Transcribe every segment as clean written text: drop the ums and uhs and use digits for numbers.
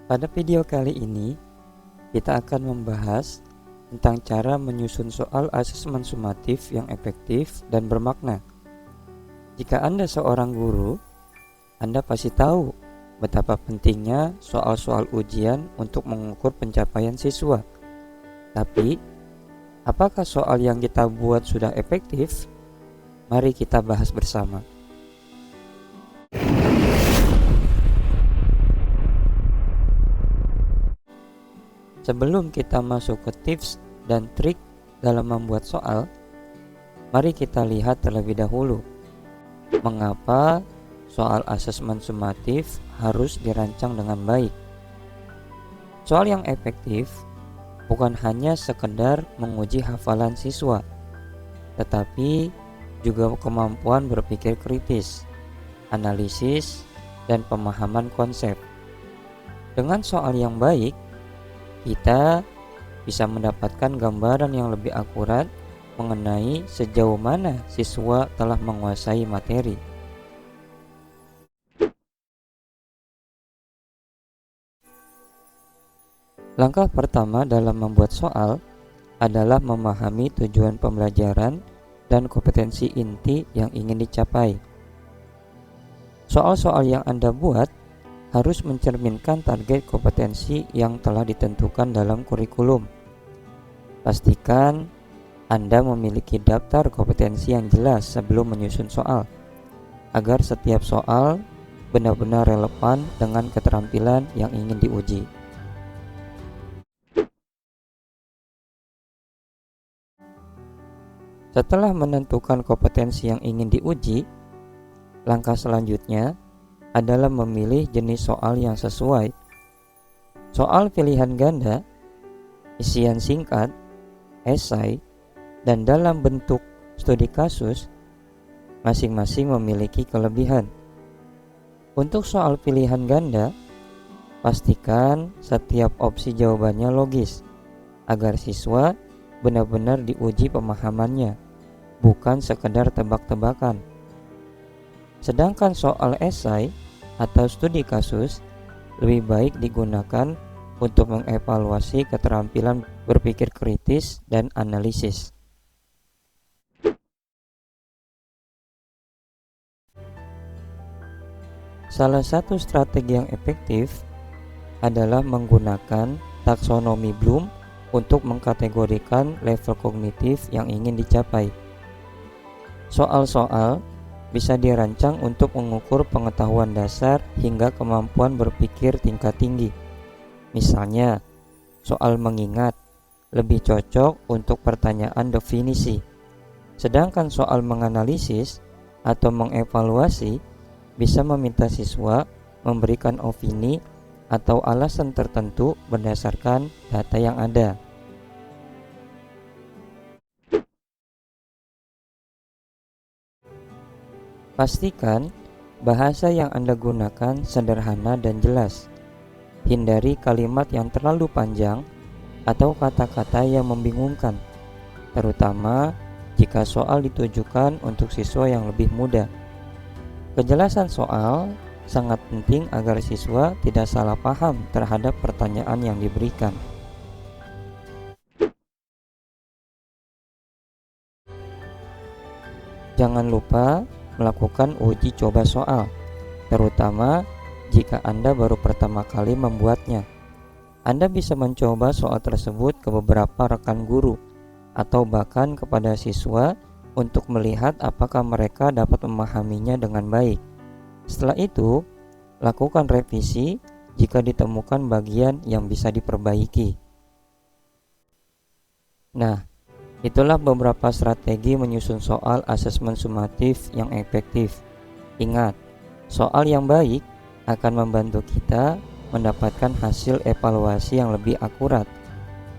Pada video kali ini, kita akan membahas tentang cara menyusun soal asesmen sumatif yang efektif dan bermakna. Jika Anda seorang guru, Anda pasti tahu betapa pentingnya soal-soal ujian untuk mengukur pencapaian siswa. Tapi, apakah soal yang kita buat sudah efektif? Mari kita bahas bersama. Sebelum kita masuk ke tips dan trik dalam membuat soal, mari kita lihat terlebih dahulu mengapa soal asesmen sumatif harus dirancang dengan baik. Soal yang efektif bukan hanya sekedar menguji hafalan siswa, tetapi juga kemampuan berpikir kritis, analisis, dan pemahaman konsep. Dengan soal yang baik, kita bisa mendapatkan gambaran yang lebih akurat mengenai sejauh mana siswa telah menguasai materi. Langkah pertama dalam membuat soal adalah memahami tujuan pembelajaran dan kompetensi inti yang ingin dicapai. Soal-soal yang Anda buat harus mencerminkan target kompetensi yang telah ditentukan dalam kurikulum. Pastikan Anda memiliki daftar kompetensi yang jelas sebelum menyusun soal, agar setiap soal benar-benar relevan dengan keterampilan yang ingin diuji. Setelah menentukan kompetensi yang ingin diuji, langkah selanjutnya adalah memilih jenis soal yang sesuai. Soal pilihan ganda, isian singkat, esai, dan dalam bentuk studi kasus masing-masing memiliki kelebihan. Untuk soal pilihan ganda, pastikan setiap opsi jawabannya logis agar siswa benar-benar diuji pemahamannya, bukan sekedar tebak-tebakan. Sedangkan soal esai atau studi kasus lebih baik digunakan untuk mengevaluasi keterampilan berpikir kritis dan analisis. Salah satu strategi yang efektif adalah menggunakan taksonomi Bloom untuk mengkategorikan level kognitif yang ingin dicapai. Soal-soal bisa dirancang untuk mengukur pengetahuan dasar hingga kemampuan berpikir tingkat tinggi. Misalnya, soal mengingat lebih cocok untuk pertanyaan definisi. Sedangkan soal menganalisis atau mengevaluasi bisa meminta siswa memberikan opini atau alasan tertentu berdasarkan data yang ada. Pastikan bahasa yang Anda gunakan sederhana dan jelas. Hindari kalimat yang terlalu panjang atau kata-kata yang membingungkan, terutama jika soal ditujukan untuk siswa yang lebih muda. Kejelasan soal sangat penting agar siswa tidak salah paham terhadap pertanyaan yang diberikan. Jangan lupa melakukan uji coba soal, terutama jika Anda baru pertama kali membuatnya. Anda bisa mencoba soal tersebut ke beberapa rekan guru atau bahkan kepada siswa untuk melihat apakah mereka dapat memahaminya dengan baik. Setelah itu, lakukan revisi jika ditemukan bagian yang bisa diperbaiki. Nah, itulah beberapa strategi menyusun soal asesmen sumatif yang efektif. Ingat, soal yang baik akan membantu kita mendapatkan hasil evaluasi yang lebih akurat.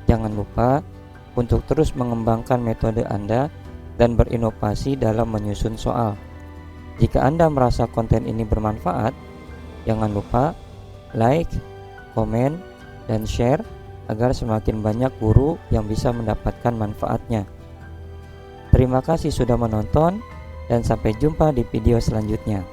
Jangan lupa untuk terus mengembangkan metode Anda dan berinovasi dalam menyusun soal. Jika Anda merasa konten ini bermanfaat, jangan lupa like, komen, dan share agar semakin banyak guru yang bisa mendapatkan manfaatnya. Terima kasih sudah menonton dan sampai jumpa di video selanjutnya.